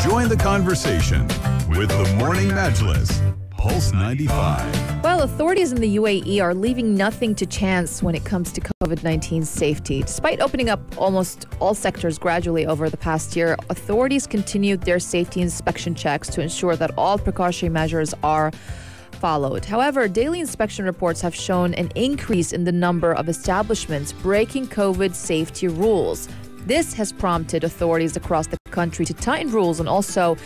Join the conversation with the Morning Majlis, Pulse 95. Well, authorities in the UAE are leaving nothing to chance when it comes to COVID-19 safety. Despite opening up almost all sectors gradually over the past year, authorities continued their safety inspection checks to ensure that all precautionary measures are followed. However, daily inspection reports have shown an increase in the number of establishments breaking COVID safety rules. This has prompted authorities across the country to tighten rules and also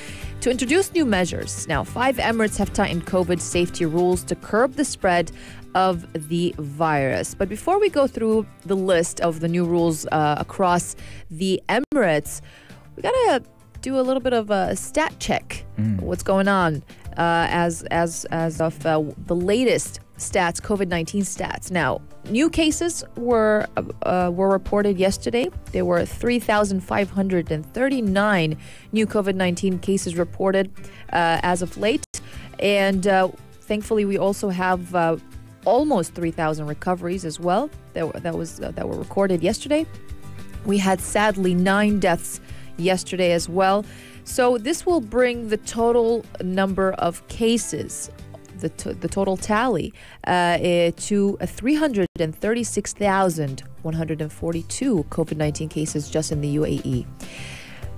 to introduce new measures. Now, 5 Emirates have tightened COVID safety rules to curb the spread of the virus. But before we go through the list of the new rules across the Emirates, we got to do a little bit of a stat check. What's going on as of the latest stats, COVID-19 stats. Now, new cases were reported yesterday. There were 3,539 new COVID-19 cases reported as of late, and thankfully we also have almost 3,000 recoveries as well that were recorded yesterday. We had sadly 9 deaths yesterday as well. So this will bring the total number of cases, the total tally, to 336,142 COVID-19 cases just in the UAE.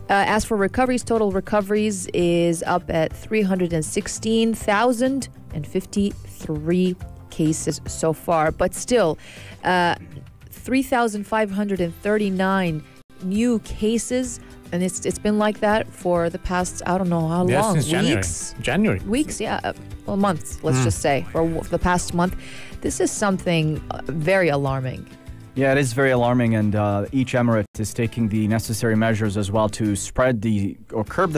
As for recoveries, total recoveries is up at 316,053 cases so far. But still, 3,539 new cases. And it's been like that for the past, I don't know how long. Since January. Weeks, yeah. Well, months, let's just say, for the past month. This is something very alarming. Yeah, it is very alarming, and each emirate is taking the necessary measures as well to curb the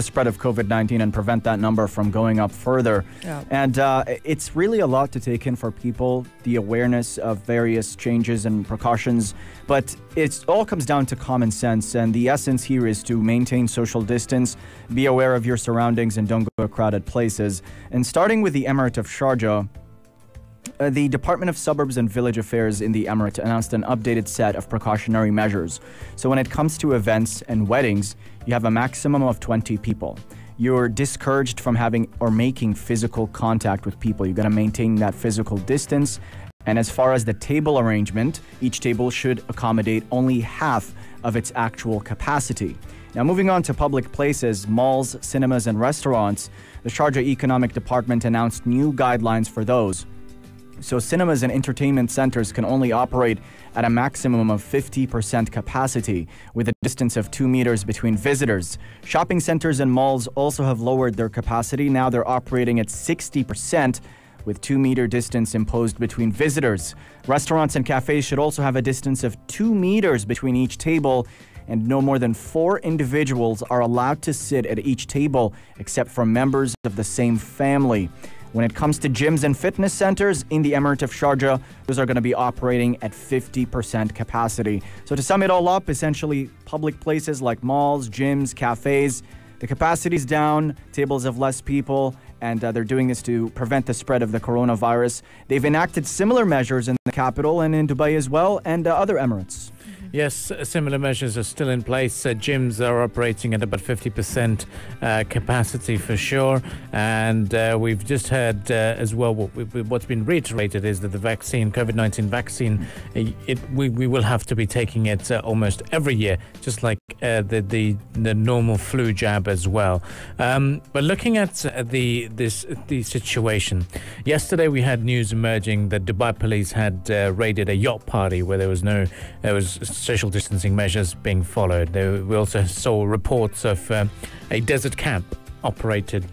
spread of COVID-19 and prevent that number from going up further. Yeah. And it's really a lot to take in for people, the awareness of various changes and precautions, but it all comes down to common sense, and the essence here is to maintain social distance, be aware of your surroundings, and don't go to crowded places. And starting with the Emirate of Sharjah, the Department of Suburbs and Village Affairs in the Emirate announced an updated set of precautionary measures. So when it comes to events and weddings, you have a maximum of 20 people. You're discouraged from having or making physical contact with people. You got to maintain that physical distance. And as far as the table arrangement, each table should accommodate only half of its actual capacity. Now, moving on to public places, malls, cinemas, and restaurants, the Sharjah Economic Department announced new guidelines for those. So cinemas and entertainment centers can only operate at a maximum of 50% capacity with a distance of 2 meters between visitors. Shopping centers and malls also have lowered their capacity. Now they're operating at 60% with 2-meter distance imposed between visitors. Restaurants and cafes should also have a distance of 2 meters between each table, and no more than 4 individuals are allowed to sit at each table except for members of the same family. When it comes to gyms and fitness centers in the Emirate of Sharjah, those are going to be operating at 50% capacity. So to sum it all up, essentially public places like malls, gyms, cafes, the capacity is down, tables have less people, and they're doing this to prevent the spread of the coronavirus. They've enacted similar measures in the capital and in Dubai as well, and other Emirates. Yes, similar measures are still in place. Gyms are operating at about 50% capacity for sure. And we've just heard as well, what's been reiterated is that the vaccine, COVID-19 vaccine, we will have to be taking it almost every year, just like the normal flu jab as well. But looking at the situation, yesterday we had news emerging that Dubai police had raided a yacht party where there was social distancing measures being followed. We also saw reports of a desert camp operated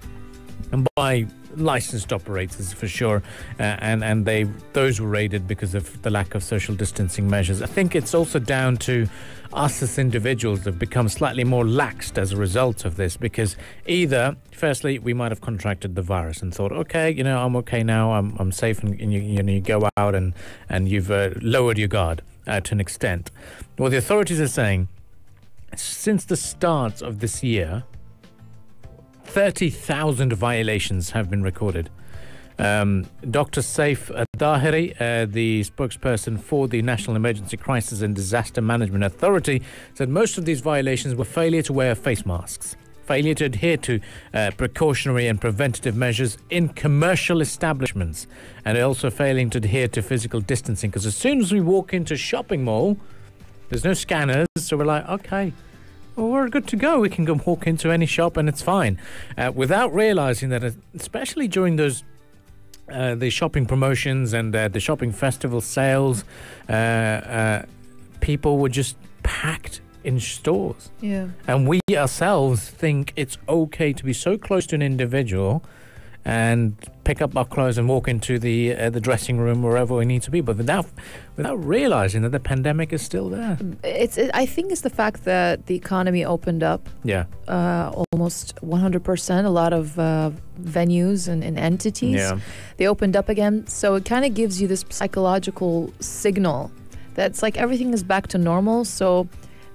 by licensed operators for sure, and those were raided because of the lack of social distancing measures. I think it's also down to us as individuals that have become slightly more laxed as a result of this, because either, firstly, we might have contracted the virus and thought, okay, I'm okay now, I'm safe, and you go out and you've lowered your guard to an extent. Well, the authorities are saying since the start of this year, 30,000 violations have been recorded. Dr. Saif Dahiri, the spokesperson for the National Emergency Crisis and Disaster Management Authority, said most of these violations were failure to wear face masks, failure to adhere to precautionary and preventative measures in commercial establishments, and also failing to adhere to physical distancing. Because as soon as we walk into a shopping mall, there's no scanners, so we're like, okay, well, we're good to go. We can go walk into any shop and it's fine, without realizing that, especially during those the shopping promotions and the shopping festival sales, people were just packed in stores. Yeah. And we ourselves think it's okay to be so close to an individual and pick up our clothes and walk into the dressing room, wherever we need to be, but without realizing that the pandemic is still there. I think it's the fact that the economy opened up. Yeah. Almost 100%. A lot of venues and entities. Yeah. They opened up again, so it kind of gives you this psychological signal that's like everything is back to normal. So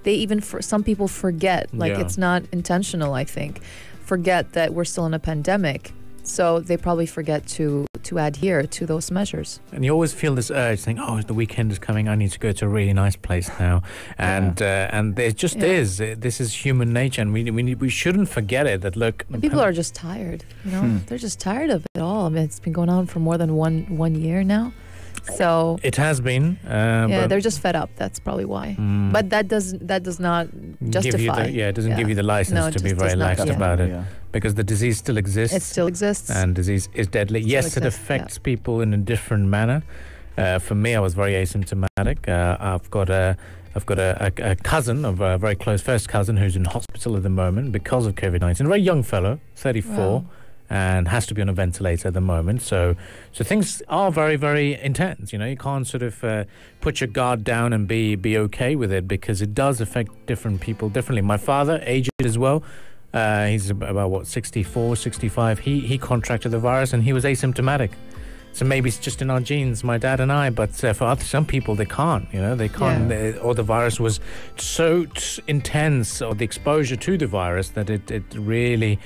they even, some people forget, like it's not intentional. I think forget that we're still in a pandemic. So they probably forget to adhere to those measures. And you always feel this urge, saying, "Oh, the weekend is coming. I need to go to a really nice place now." And there just is. This is human nature, and we shouldn't forget it. That look, and people are just tired. You know, they're just tired of it all. I mean, it's been going on for more than one year now. So it has been. They're just fed up. That's probably why. But that does not justify. It doesn't give you the license to be very lax about it. Yeah. Because the disease still exists. It still exists. And disease is deadly. Yes, it affects people in a different manner. For me, I was very asymptomatic. I've got a cousin, a very close first cousin, who's in hospital at the moment because of COVID-19. A very young fellow, 34. Wow. And has to be on a ventilator at the moment. So things are very, very intense. You know, you can't sort of put your guard down and be okay with it, because it does affect different people differently. My father, aged as well, he's about 64, 65. He contracted the virus and he was asymptomatic. So maybe it's just in our genes, my dad and I. But for some people, they can't. You know, they can't. Or the virus was so intense, or the exposure to the virus, that it really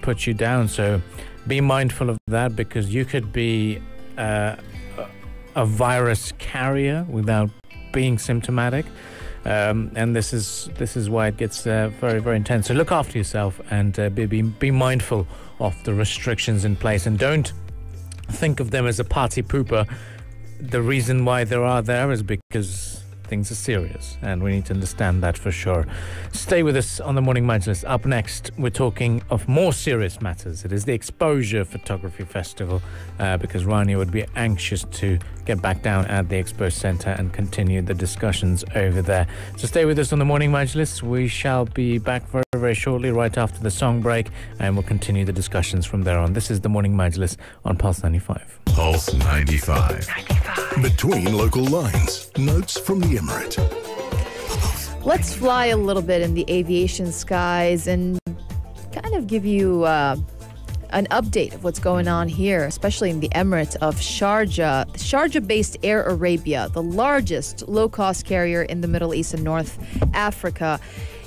puts you down. So be mindful of that, because you could be a virus carrier without being symptomatic. And this is why it gets very, very intense. So look after yourself and be mindful of the restrictions in place, and don't think of them as a party pooper. The reason why there is because things are serious, and we need to understand that for sure. Stay with us on the Morning Majlis. Up next, we're talking of more serious matters. It is the Exposure Photography Festival, because Rania would be anxious to get back down at the Expo Centre and continue the discussions over there. So stay with us on the Morning Majlis. We shall be back very, very shortly, right after the song break, and we'll continue the discussions from there on. This is the Morning Majlis on Pulse 95. Pulse 95. Between local lines, notes from the Emirates. Let's fly a little bit in the aviation skies and kind of give you an update of what's going on here, especially in the Emirates of Sharjah. Sharjah-based Air Arabia, the largest low-cost carrier in the Middle East and North Africa.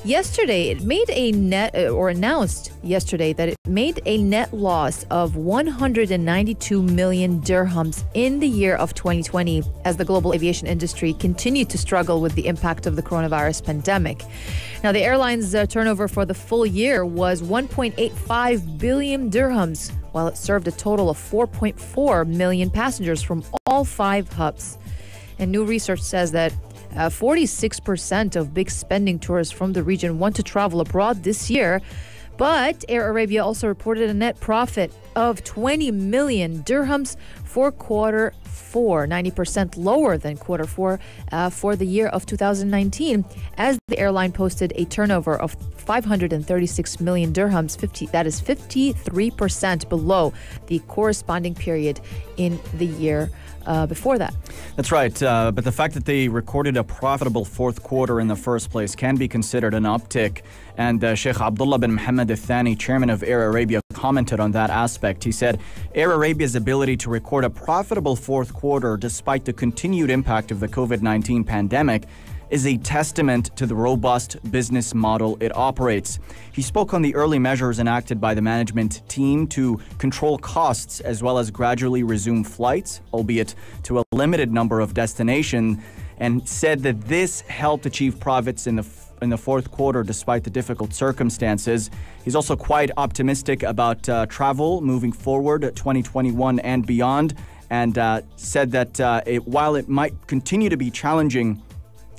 Yesterday, it made announced yesterday that it made a net loss of 192 million dirhams in the year of 2020 as the global aviation industry continued to struggle with the impact of the coronavirus pandemic. Now, the airline's turnover for the full year was 1.85 billion dirhams, while it served a total of 4.4 million passengers from all 5 hubs. And new research says that 46% of big spending tourists from the region want to travel abroad this year. But Air Arabia also reported a net profit of 20 million dirhams for quarter 4, 90% lower than quarter 4 for the year of 2019, as the airline posted a turnover of 536 million dirhams, that is 53% below the corresponding period in the year before that. That's right. But the fact that they recorded a profitable fourth quarter in the first place can be considered an uptick. And Sheikh Abdullah bin Mohammed Al Thani, chairman of Air Arabia, commented on that aspect. He said, Air Arabia's ability to record a profitable fourth quarter despite the continued impact of the COVID-19 pandemic is a testament to the robust business model it operates. He spoke on the early measures enacted by the management team to control costs as well as gradually resume flights, albeit to a limited number of destinations, and said that this helped achieve profits in the in the fourth quarter despite the difficult circumstances. He's also quite optimistic about travel moving forward 2021 and beyond, and said that while it might continue to be challenging,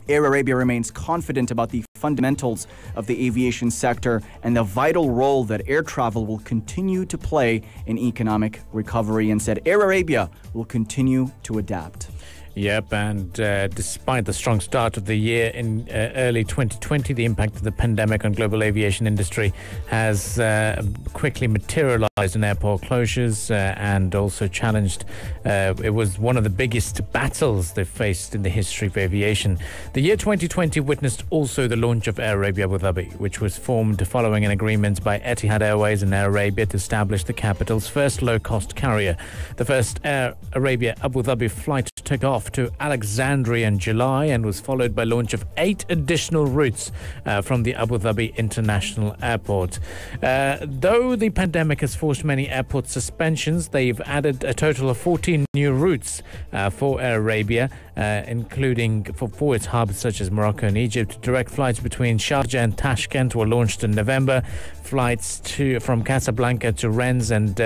Air Arabia remains confident about the fundamentals of the aviation sector and the vital role that air travel will continue to play in economic recovery, and said Air Arabia will continue to adapt. Yep, and despite the strong start of the year in early 2020, the impact of the pandemic on global aviation industry has quickly materialized in airport closures and also challenged. It was one of the biggest battles they've faced in the history of aviation. The year 2020 witnessed also the launch of Air Arabia Abu Dhabi, which was formed following an agreement by Etihad Airways and Air Arabia to establish the capital's first low-cost carrier. The first Air Arabia Abu Dhabi flight took off to Alexandria in July and was followed by launch of 8 additional routes from the Abu Dhabi International Airport. Though the pandemic has forced many airport suspensions, they've added a total of 14 new routes for Air Arabia, including for its hubs such as Morocco and Egypt. Direct flights between Sharjah and Tashkent were launched in November. Flights from Casablanca to Rennes and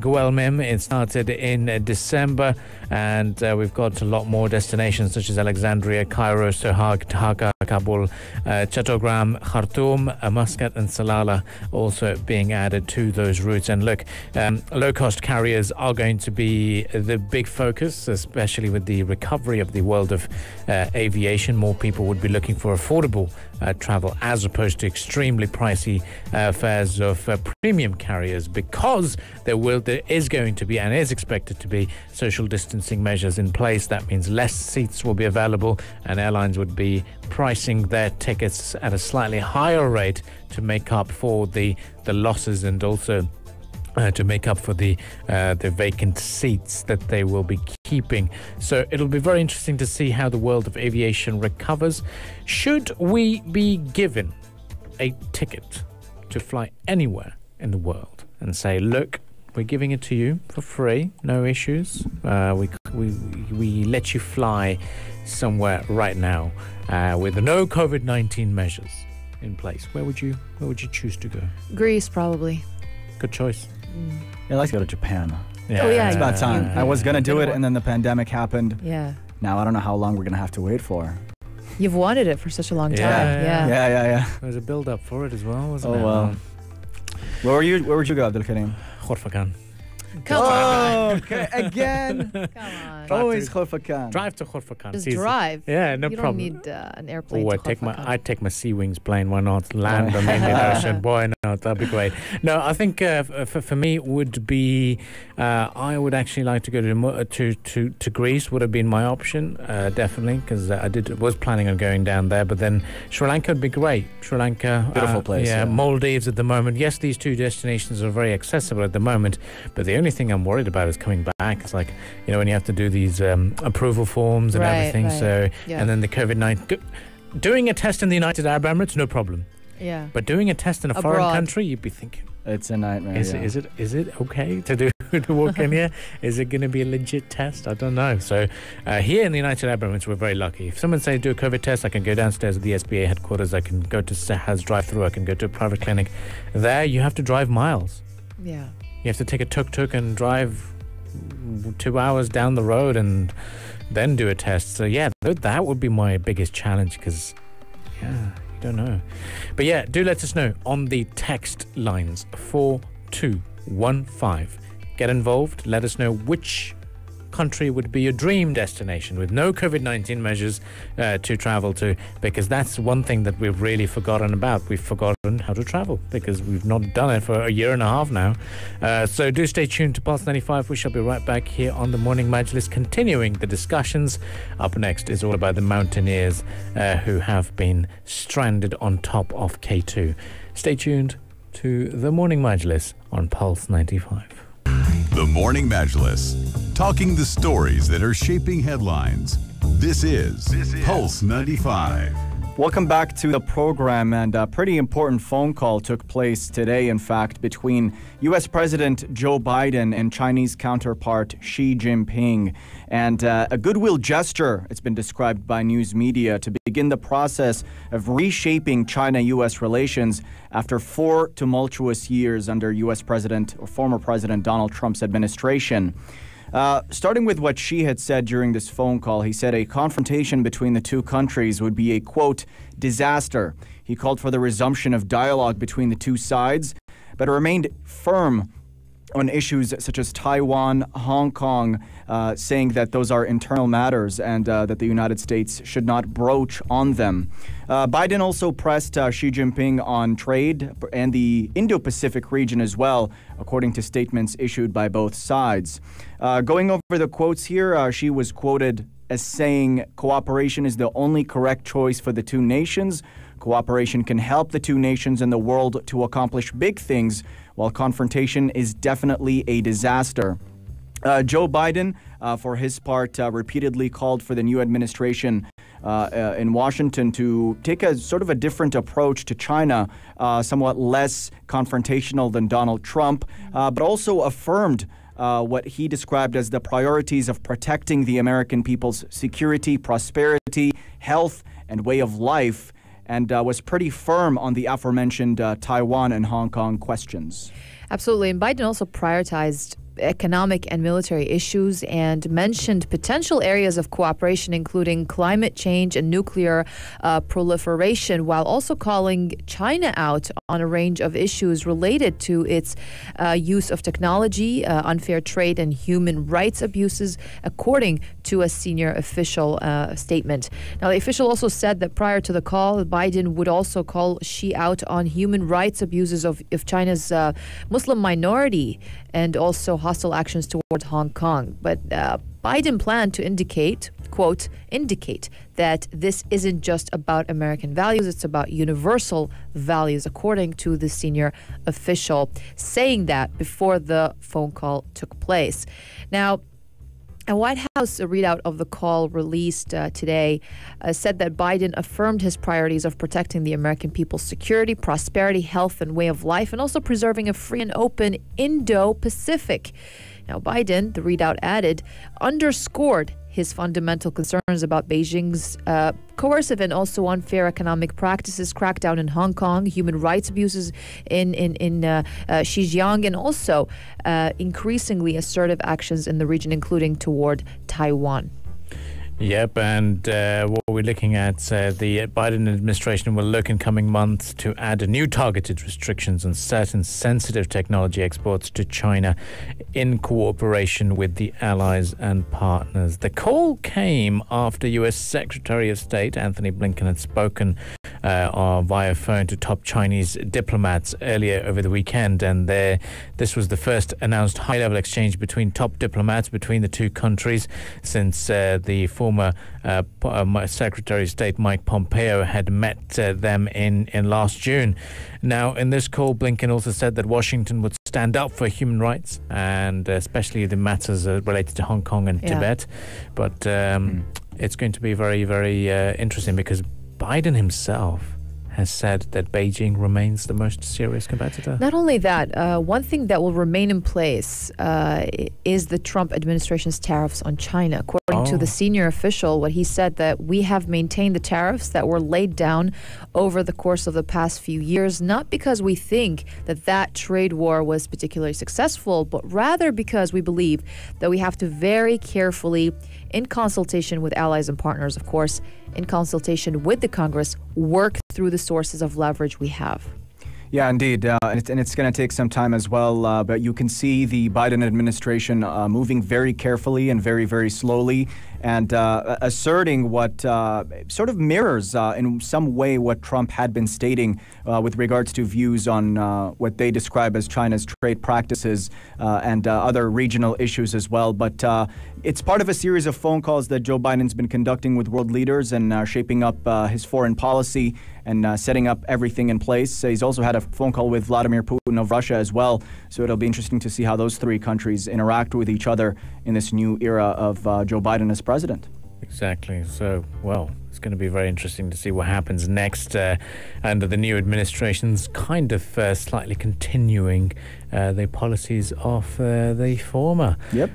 Guelmim started in December, and we've got a lot more destinations such as Alexandria, Cairo, Sohag, Dhaka, Kabul, Chattogram, Khartoum, Muscat and Salalah also being added to those routes. And look, low-cost carriers are going to be the big focus, especially with the recovery of the world of aviation. More people would be looking for affordable travel as opposed to extremely pricey fares of premium carriers, because there is going to be and is expected to be social distancing measures in place. That means less seats will be available, and airlines would be pricing their tickets at a slightly higher rate to make up for the losses, and also to make up for the vacant seats that they will be keeping. So it'll be very interesting to see how the world of aviation recovers. Should we be given a ticket to fly anywhere in the world and say, look, we're giving it to you for free, no issues. We let you fly somewhere right now with no COVID-19 measures in place. Where would you choose to go? Greece, probably. Good choice. I'd like to go to Japan. Yeah. Oh, yeah. It's about time. I was going to do it, and then the pandemic happened. Yeah. Now I don't know how long we're going to have to wait for. You've wanted it for such a long time. Yeah. There's a build-up for it as well, wasn't it? Oh, well. Where would you go, Abdul Karim? Khorfakan. Come on. Okay, again. Come on. Always Khorfakan. Drive to Khorfakan. Just drive. Yeah, no problem. You don't need an airplane to Khorfakan. I take my Sea Wings plane. Why not? Land on the Indian Ocean. Boy, no, that'd be great. No, I think for me it would be, I would actually like to go to Greece. Would have been my option, definitely, because I was planning on going down there. But then Sri Lanka would be great. Sri Lanka, beautiful place. Yeah, Maldives at the moment. Yes, these two destinations are very accessible at the moment, but the only thing I'm worried about is coming back. It's like, when you have to do these approval forms and everything. Right. So, yeah. And then the COVID-19. Doing a test in the United Arab Emirates, no problem. Yeah. But doing a test in a foreign country, you'd be thinking, it's a nightmare. Is it okay to walk in here? Is it going to be a legit test? I don't know. So here in the United Arab Emirates, we're very lucky. If someone says do a COVID test, I can go downstairs at the SBA headquarters. I can go to Sahaz drive-through. I can go to a private clinic. There, you have to drive miles. Yeah. You have to take a tuk-tuk and drive 2 hours down the road and then do a test. So yeah, that would be my biggest challenge, because you don't know. But yeah, do let us know on the text lines 4215. Get involved. Let us know which country would be your dream destination with no COVID-19 measures to travel to, because that's one thing that we've really forgotten about. We've forgotten how to travel because we've not done it for a year and a half now. So do stay tuned to Pulse 95. We shall be right back here on the Morning Majlis, continuing the discussions. Up next is all about the mountaineers who have been stranded on top of K2. Stay tuned to the Morning Majlis on Pulse 95. The Morning Majlis, talking the stories that are shaping headlines. This is Pulse 95. Welcome back to the program, and a pretty important phone call took place today, in fact, between U.S. President Joe Biden and Chinese counterpart Xi Jinping. And a goodwill gesture, it's been described by news media, to begin the process of reshaping China-U.S. relations after 4 tumultuous years under U.S. President or former President Donald Trump's administration. Starting with what Xi had said during this phone call, he said a confrontation between the two countries would be a, quote, disaster. He called for the resumption of dialogue between the two sides, but remained firm on issues such as Taiwan, Hong Kong, saying that those are internal matters and that the United States should not broach on them. Biden also pressed Xi Jinping on trade and the Indo-Pacific region as well, according to statements issued by both sides. Going over the quotes here, Xi was quoted as saying, "Cooperation is the only correct choice for the two nations. Cooperation can help the two nations and the world to accomplish big things, while confrontation is definitely a disaster." Joe Biden, for his part, repeatedly called for the new administration in Washington to take a sort of a different approach to China, somewhat less confrontational than Donald Trump, but also affirmed what he described as the priorities of protecting the American people's security, prosperity, health, and way of life, and was pretty firm on the aforementioned Taiwan and Hong Kong questions. Absolutely. And Biden also prioritized economic and military issues and mentioned potential areas of cooperation, including climate change and nuclear proliferation, while also calling China out on a range of issues related to its use of technology, unfair trade, and human rights abuses, according to a senior official statement. Now, the official also said that prior to the call, Biden would also call Xi out on human rights abuses of China's Muslim minority and also hostile actions towards Hong Kong. But Biden planned to indicate, quote, indicate that this isn't just about American values, it's about universal values, according to the senior official, saying that before the phone call took place. Now, a White House readout of the call released today said that Biden affirmed his priorities of protecting the American people's security, prosperity, health, and way of life, and also preserving a free and open Indo-Pacific. Now, Biden, the readout added, underscored his fundamental concerns about Beijing's coercive and also unfair economic practices, crackdown in Hong Kong, human rights abuses in Xinjiang, and also increasingly assertive actions in the region, including toward Taiwan. Yep, and what we're looking at, the Biden administration will look in coming months to add new targeted restrictions on certain sensitive technology exports to China in cooperation with the allies and partners. The call came after U.S. Secretary of State Anthony Blinken had spoken via phone to top Chinese diplomats earlier over the weekend, and this was the first announced high-level exchange between top diplomats between the two countries since the former Secretary of State Mike Pompeo had met them in last June. Now, in this call, Blinken also said that Washington would stand up for human rights, and especially the matters related to Hong Kong and Tibet. But it's going to be very, very interesting, because Biden himself has said that Beijing remains the most serious competitor. Not only that, one thing that will remain in place is the Trump administration's tariffs on China. According to the senior official, what he said, that we have maintained the tariffs that were laid down over the course of the past few years, not because we think that trade war was particularly successful, but rather because we believe that we have to very carefully, in consultation with allies and partners, of course, in consultation with the Congress, work through the sources of leverage we have. Yeah, indeed. And it's going to take some time as well. But you can see the Biden administration moving very carefully and very, very slowly, and asserting what sort of mirrors in some way what Trump had been stating with regards to views on what they describe as China's trade practices and other regional issues as well. But it's part of a series of phone calls that Joe Biden's been conducting with world leaders and shaping up his foreign policy and setting up everything in place. He's also had a phone call with Vladimir Putin of Russia as well. So it'll be interesting to see how those three countries interact with each other in this new era of Joe Biden as president. Exactly. So, well, It's going to be very interesting to see what happens next under the new administration's kind of slightly continuing the policies of the former. Yep.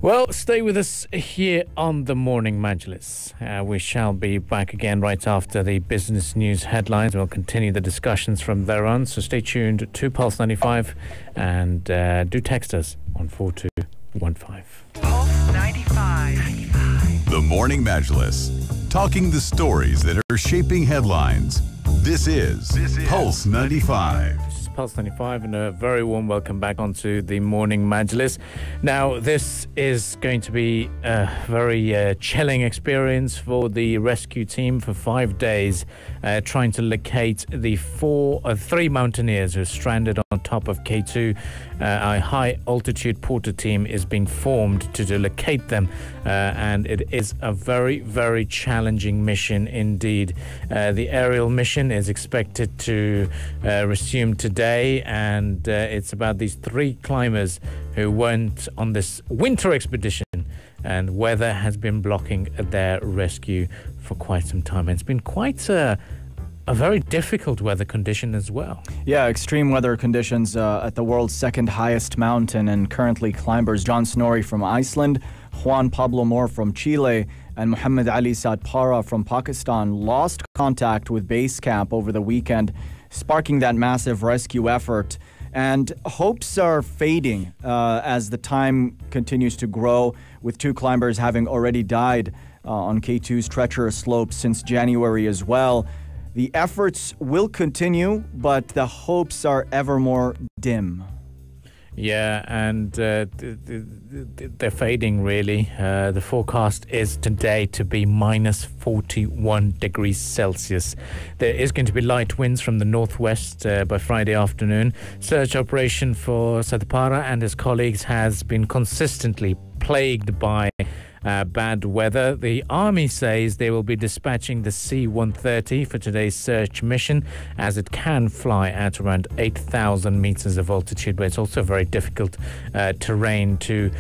Well, stay with us here on the Morning Majlis. We shall be back again right after the business news headlines. We'll continue the discussions from there on. So stay tuned to Pulse 95 and do text us on 4215. Pulse 95. The Morning Majlis. Talking the stories that are shaping headlines. This is Pulse 95. This is Pulse 95 and a very warm welcome back onto the Morning Majlis. Now, this is going to be a very chilling experience for the rescue team for 5 days, trying to locate the three mountaineers who are stranded on top of K2. A high-altitude porter team is being formed to locate them, and it is a very, very challenging mission indeed. The aerial mission is expected to resume today, and it's about these three climbers who went on this winter expedition, and weather has been blocking their rescue for quite some time. And it's been quite a very difficult weather condition as well. Yeah, extreme weather conditions at the world's second highest mountain, and currently climbers John Snorri from Iceland, Juan Pablo Moore from Chile, and Muhammad Ali Saad Para from Pakistan lost contact with base camp over the weekend, sparking that massive rescue effort. And hopes are fading as the time continues to grow, with two climbers having already died on K2's treacherous slopes since January as well. The efforts will continue, but the hopes are ever more dim. Yeah, and they're fading, really. The forecast is today to be minus 41 degrees Celsius. There is going to be light winds from the northwest by Friday afternoon. Search operation for Saad Para and his colleagues has been consistently plagued by bad weather. The army says they will be dispatching the C-130 for today's search mission, as it can fly at around 8,000 meters of altitude, but it's also very difficult terrain to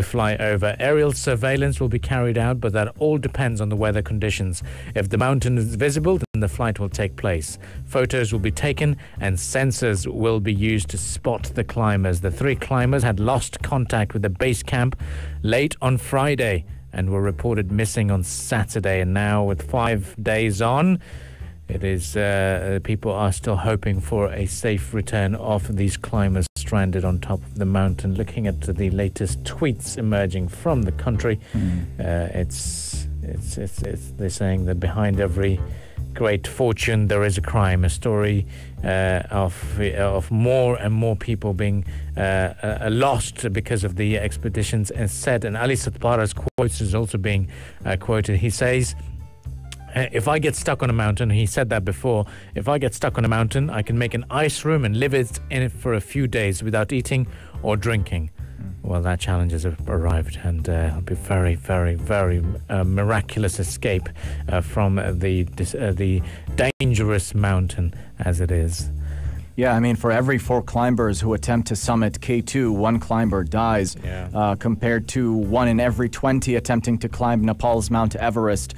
fly over. Aerial surveillance will be carried out, but that all depends on the weather conditions. If the mountain is visible, then the flight will take place. Photos will be taken and sensors will be used to spot the climbers. The three climbers had lost contact with the base camp late on Friday and were reported missing on Saturday. And now, with 5 days on, it is people are still hoping for a safe return of these climbers stranded on top of the mountain. Looking at the latest tweets emerging from the country, they're saying that behind every great fortune there is a crime. A story of more and more people being lost because of the expeditions, and said. And Ali Saad Para's quotes is also being quoted. He says, if I get stuck on a mountain, he said that before, if I get stuck on a mountain, I can make an ice room and live in it for a few days without eating or drinking. Well, that challenge has arrived, and it'll be very, very, very miraculous escape from the dangerous mountain as it is. Yeah, I mean, for every 4 climbers who attempt to summit K2, 1 climber dies, compared to 1 in every 20 attempting to climb Nepal's Mount Everest,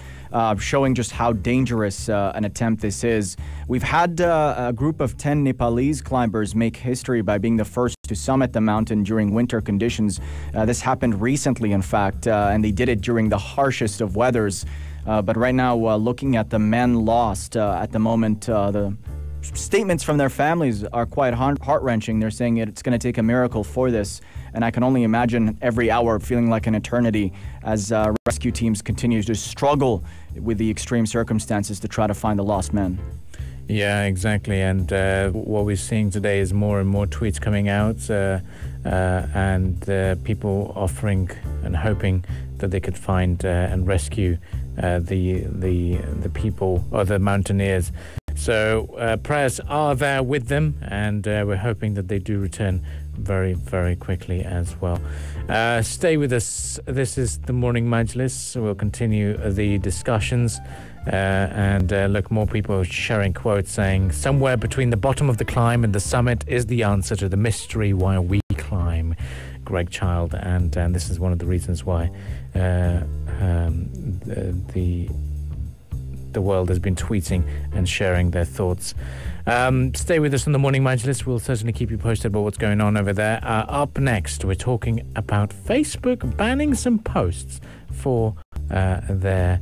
showing just how dangerous an attempt this is. We've had a group of 10 Nepalese climbers make history by being the first to summit the mountain during winter conditions. This happened recently, in fact, and they did it during the harshest of weathers. But right now, looking at the men lost at the moment, the statements from their families are quite heart-wrenching. They're saying it's going to take a miracle for this, and I can only imagine every hour feeling like an eternity as rescue teams continue to struggle with the extreme circumstances to try to find the lost men. Yeah, exactly. And what we're seeing today is more and more tweets coming out, and people offering and hoping that they could find and rescue the people or the mountaineers. So prayers are there with them, and we're hoping that they do return very, very quickly as well. Stay with us. This is the Morning Majlis. So we'll continue the discussions. And look, more people are sharing quotes saying, somewhere between the bottom of the climb and the summit is the answer to the mystery why we climb. Greg Child, and this is one of the reasons why the the world has been tweeting and sharing their thoughts. Stay with us on the Morning Majlis. We'll certainly keep you posted about what's going on over there. Up next, we're talking about Facebook banning some posts for their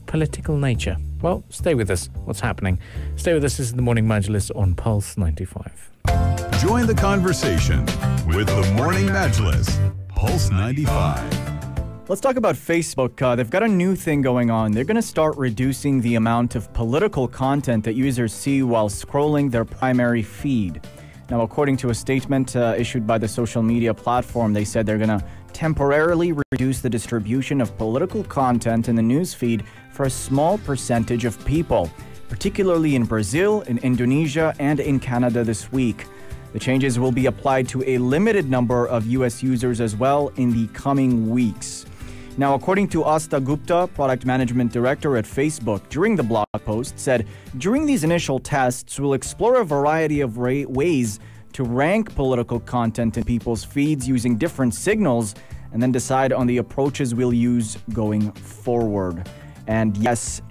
political nature. Well, stay with us. What's happening? Stay with us. This is the Morning Majlis on Pulse 95. Join the conversation with the Morning Majlis, Pulse 95. Let's talk about Facebook. They've got a new thing going on. They're going to start reducing the amount of political content that users see while scrolling their primary feed. Now, according to a statement issued by the social media platform, they said they're going to temporarily reduce the distribution of political content in the newsfeed for a small percentage of people, particularly in Brazil, in Indonesia, and in Canada this week. The changes will be applied to a limited number of U.S. users as well in the coming weeks. Now, according to Asta Gupta, product management director at Facebook, during the blog post, said, during these initial tests, we'll explore a variety of ways to rank political content in people's feeds using different signals and then decide on the approaches we'll use going forward. And yes,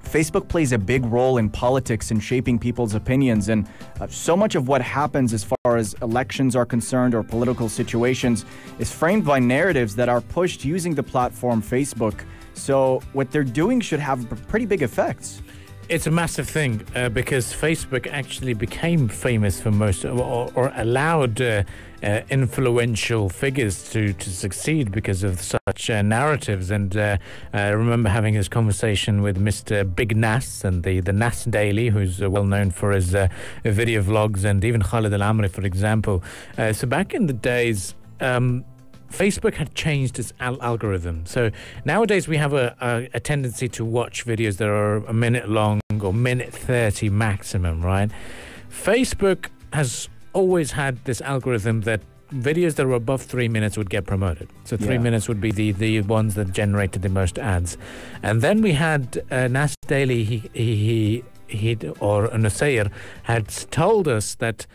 Facebook plays a big role in politics and shaping people's opinions, and so much of what happens as far as elections are concerned or political situations is framed by narratives that are pushed using the platform Facebook. So what they're doing should have pretty big effects. It's a massive thing because Facebook actually became famous for most or allowed influential figures to succeed because of such narratives. And I remember having this conversation with Mr. Big Nas and the Nas Daily, who's well known for his video vlogs, and even Khalid Al-Amri, for example. So back in the days, Facebook had changed its algorithm. So nowadays we have a tendency to watch videos that are a minute long or minute 30 maximum, right? Facebook has always had this algorithm that videos that were above 3 minutes would get promoted. So 3 minutes would be the ones that generated the most ads. And then we had Nas Daily, he or Nusayr had told us that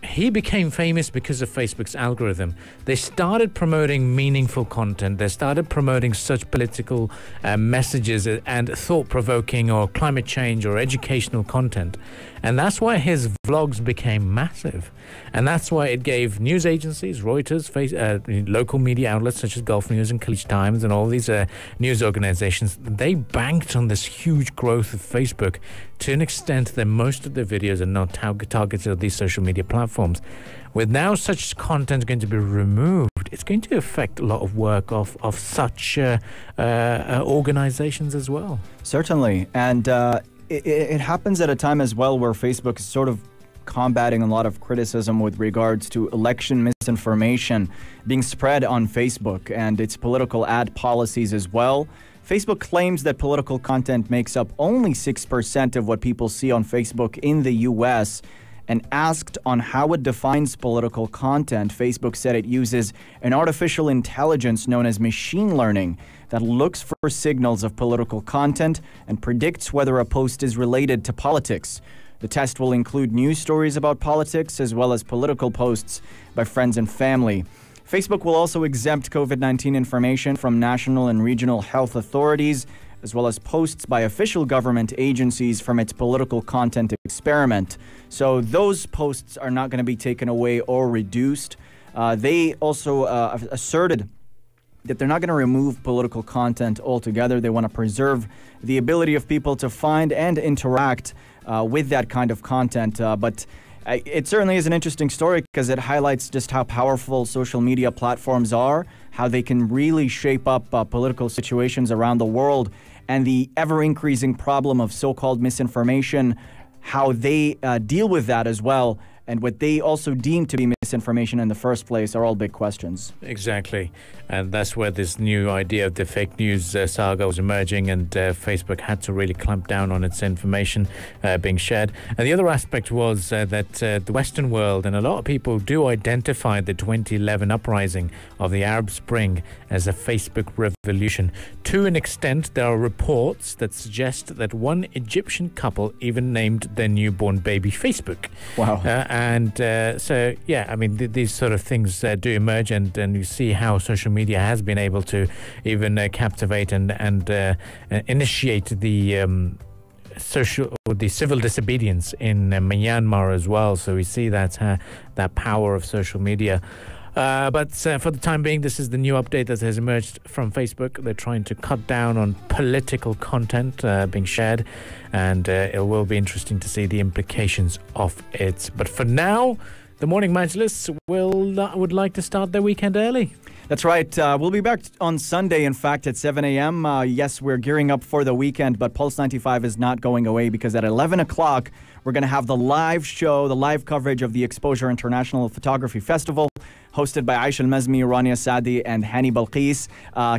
he became famous because of Facebook's algorithm. They started promoting meaningful content. They started promoting such political messages and thought-provoking or climate change or educational content. And that's why his vlogs became massive. And that's why it gave news agencies, Reuters, local media outlets such as Gulf News and Khaleej Times and all these news organizations, they banked on this huge growth of Facebook to an extent that most of their videos are not targeted at these social media platforms. With now such content going to be removed, it's going to affect a lot of work of such organizations as well. Certainly. And it happens at a time as well where Facebook is sort of combating a lot of criticism with regards to election misinformation being spread on Facebook and its political ad policies as well. Facebook claims that political content makes up only 6% of what people see on Facebook in the U.S., and asked on how it defines political content, Facebook said it uses an artificial intelligence known as machine learning that looks for signals of political content and predicts whether a post is related to politics. The test will include news stories about politics as well as political posts by friends and family. Facebook will also exempt COVID-19 information from national and regional health authorities, as well as posts by official government agencies from its political content experiment. So those posts are not going to be taken away or reduced. They also asserted that they're not going to remove political content altogether. They want to preserve the ability of people to find and interact with that kind of content. But it certainly is an interesting story because it highlights just how powerful social media platforms are, how they can really shape up political situations around the world, and the ever-increasing problem of so-called misinformation, how they deal with that as well, and what they also deem to be misinformation in the first place are all big questions. Exactly. And that's where this new idea of the fake news saga was emerging, and Facebook had to really clamp down on its information being shared. And the other aspect was that the Western world and a lot of people do identify the 2011 uprising of the Arab Spring as a Facebook revolution. To an extent, there are reports that suggest that one Egyptian couple even named their newborn baby Facebook. Wow. So, yeah, I mean, these sort of things do emerge, and you see how social media has been able to even captivate and initiate the civil disobedience in Myanmar as well. So we see that power of social media. But for the time being, this is the new update that has emerged from Facebook. They're trying to cut down on political content being shared, and it will be interesting to see the implications of it. But for now, the Morning Majlis would like to start their weekend early. That's right. We'll be back on Sunday, in fact, at 7 a.m. Yes, we're gearing up for the weekend, but Pulse 95 is not going away, because at 11 o'clock, we're going to have the live show, the live coverage of the Exposure International Photography Festival, hosted by Aisha Al-Mazmi, Rania Sadi, and Hani Balqis,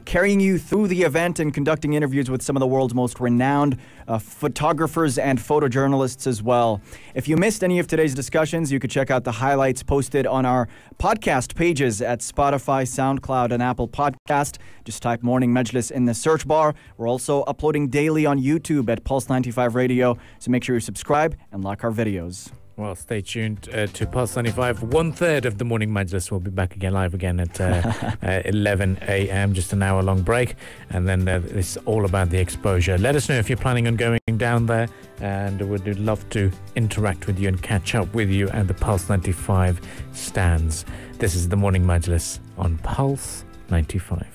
carrying you through the event and conducting interviews with some of the world's most renowned photographers and photojournalists as well. If you missed any of today's discussions, you could check out the highlights posted on our podcast pages at Spotify, SoundCloud, and Apple Podcast. Just type Morning Majlis in the search bar. We're also uploading daily on YouTube at Pulse 95 Radio, so make sure you subscribe and like our videos. Well, stay tuned to Pulse 95. 1/3 of the Morning Majlis will be back again, live again at 11 a.m., just an hour-long break. And then it's all about the exposure. Let us know if you're planning on going down there, and we'd love to interact with you and catch up with you at the Pulse 95 stands. This is the Morning Majlis on Pulse 95.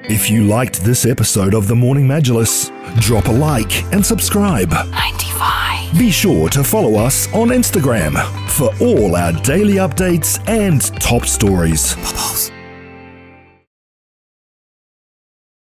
If you liked this episode of the Morning Majlis, drop a like and subscribe. 95. Be sure to follow us on Instagram for all our daily updates and top stories.